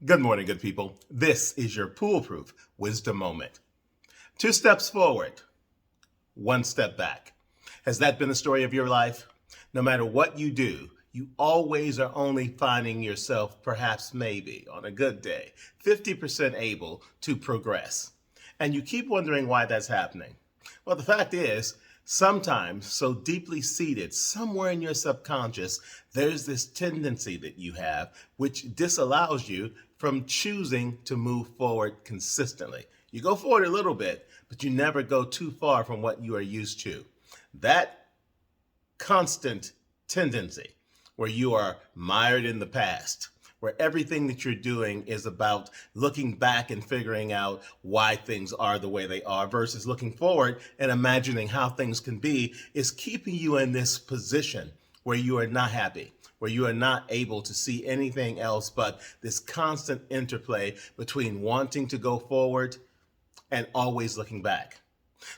Good morning, good people. This is your PooleProof wisdom moment. 2 steps forward, 1 step back. Has that been the story of your life? No matter what you do, you always are only finding yourself, perhaps maybe, on a good day, 50% able to progress. And you keep wondering why that's happening. Well, the fact is, sometimes, so deeply seated somewhere in your subconscious, there's this tendency that you have which disallows you from choosing to move forward consistently. You go forward a little bit, but you never go too far from what you are used to. That constant tendency where you are mired in the past, where everything that you're doing is about looking back and figuring out why things are the way they are versus looking forward and imagining how things can be, is keeping you in this position where you are not happy, where you are not able to see anything else but this constant interplay between wanting to go forward and always looking back.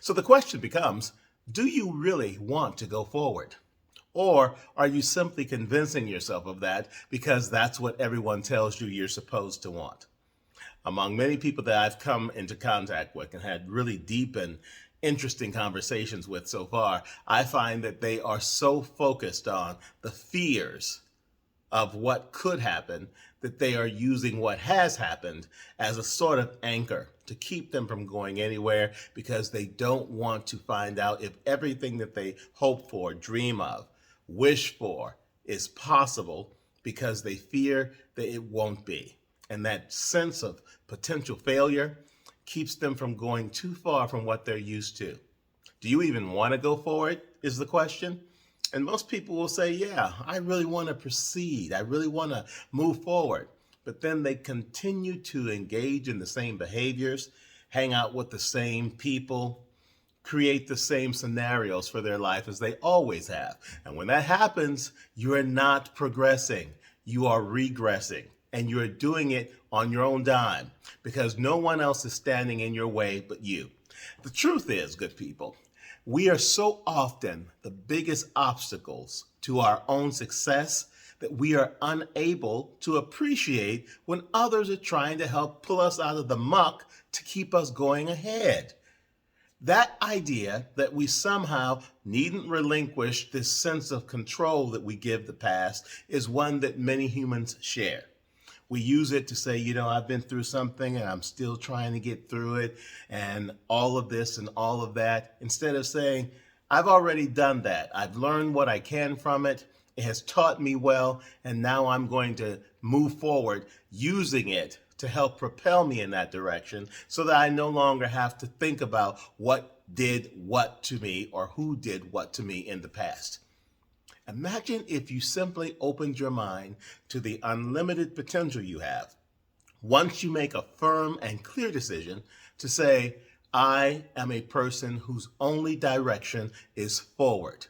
So the question becomes, do you really want to go forward? Or are you simply convincing yourself of that because that's what everyone tells you you're supposed to want? Among many people that I've come into contact with and had really deep and interesting conversations with so far, I find that they are so focused on the fears of what could happen that they are using what has happened as a sort of anchor to keep them from going anywhere, because they don't want to find out if everything that they hope for, dream of, wish for is possible, because they fear that it won't be. And that sense of potential failure keeps them from going too far from what they're used to. Do you even want to go forward is the question. And most people will say, yeah, I really want to proceed. I really want to move forward. But then they continue to engage in the same behaviors, hang out with the same people, create the same scenarios for their life as they always have. And when that happens, you are not progressing. You are regressing. And you are doing it on your own dime because no one else is standing in your way but you. The truth is, good people, we are so often the biggest obstacles to our own success that we are unable to appreciate when others are trying to help pull us out of the muck to keep us going ahead. That idea that we somehow needn't relinquish this sense of control that we give the past is one that many humans share. We use it to say, I've been through something and I'm still trying to get through it, and all of this and all of that, instead of saying, I've already done that. I've learned what I can from it. It has taught me well, and now I'm going to move forward using it to help propel me in that direction so that I no longer have to think about what did what to me or who did what to me in the past. Imagine if you simply opened your mind to the unlimited potential you have once you make a firm and clear decision to say, I am a person whose only direction is forward.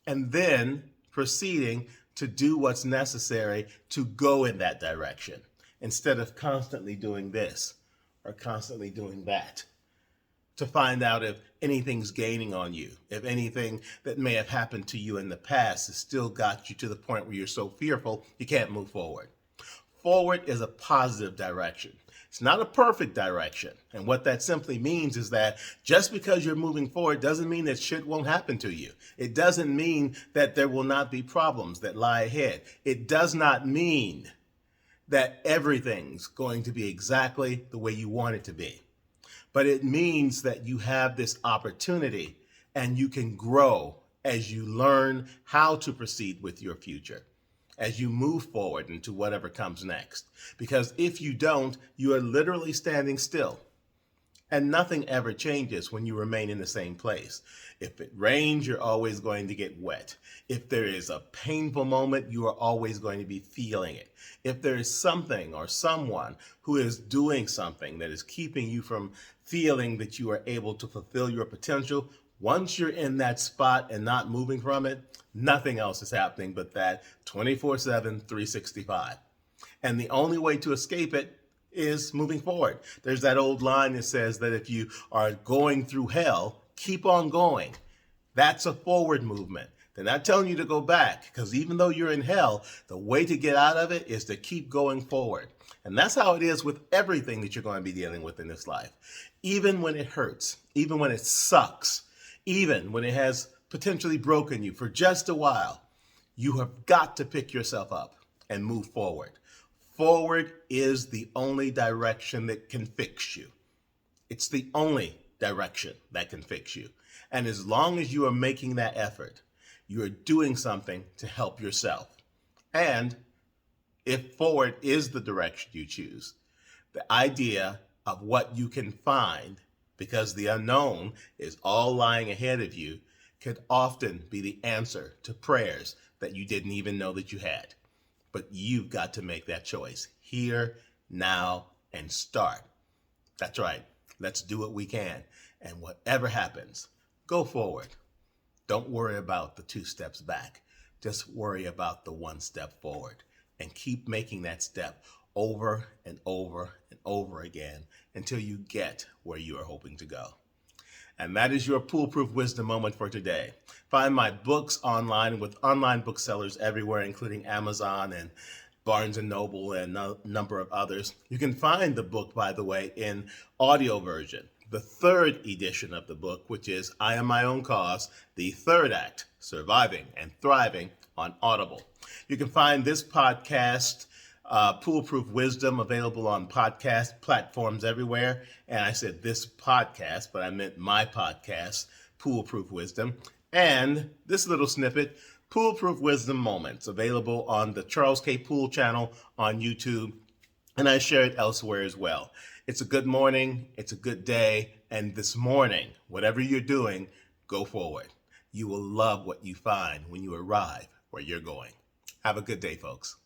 And then proceeding to do what's necessary to go in that direction instead of constantly doing this or constantly doing that, to find out if anything's gaining on you, if anything that may have happened to you in the past has still got you to the point where you're so fearful you can't move forward. Forward is a positive direction. It's not a perfect direction. And what that simply means is that just because you're moving forward doesn't mean that shit won't happen to you. It doesn't mean that there will not be problems that lie ahead. It does not mean that everything's going to be exactly the way you want it to be. But it means that you have this opportunity and you can grow as you learn how to proceed with your future, as you move forward into whatever comes next. Because if you don't, you are literally standing still. And nothing ever changes when you remain in the same place. If it rains, you're always going to get wet. If there is a painful moment, you are always going to be feeling it. If there is something or someone who is doing something that is keeping you from feeling that you are able to fulfill your potential, once you're in that spot and not moving from it, nothing else is happening but that 24/7, 365. And the only way to escape it is moving forward. There's that old line that says that if you are going through hell, keep on going. That's a forward movement. They're not telling you to go back, because even though you're in hell, the way to get out of it is to keep going forward. And that's how it is with everything that you're going to be dealing with in this life. Even when it hurts, even when it sucks, even when it has potentially broken you for just a while, you have got to pick yourself up and move forward. Forward is the only direction that can fix you. It's the only direction that can fix you. And as long as you are making that effort, you are doing something to help yourself. And if forward is the direction you choose, the idea of what you can find, because the unknown is all lying ahead of you, could often be the answer to prayers that you didn't even know that you had. But you've got to make that choice here, now, and start. That's right. Let's do what we can. And whatever happens, go forward. Don't worry about the 2 steps back. Just worry about the 1 step forward, and keep making that step over and over and over again until you get where you are hoping to go. And that is your PooleProof Wisdom Moment for today. Find my books online with online booksellers everywhere, including Amazon and Barnes & Noble and a number of others. You can find the book, by the way, in audio version. The 3rd edition of the book, which is I Am My Own Cause, the 3rd act, Surviving and Thriving, on Audible. You can find this podcast, PooleProof Wisdom, available on podcast platforms everywhere. And I said this podcast, but I meant my podcast, PooleProof Wisdom. And this little snippet, PooleProof Wisdom Moments, available on the Charles K. Poole channel on YouTube. And I share it elsewhere as well. It's a good morning, it's a good day, and this morning, whatever you're doing, go forward. You will love what you find when you arrive where you're going. Have a good day, folks.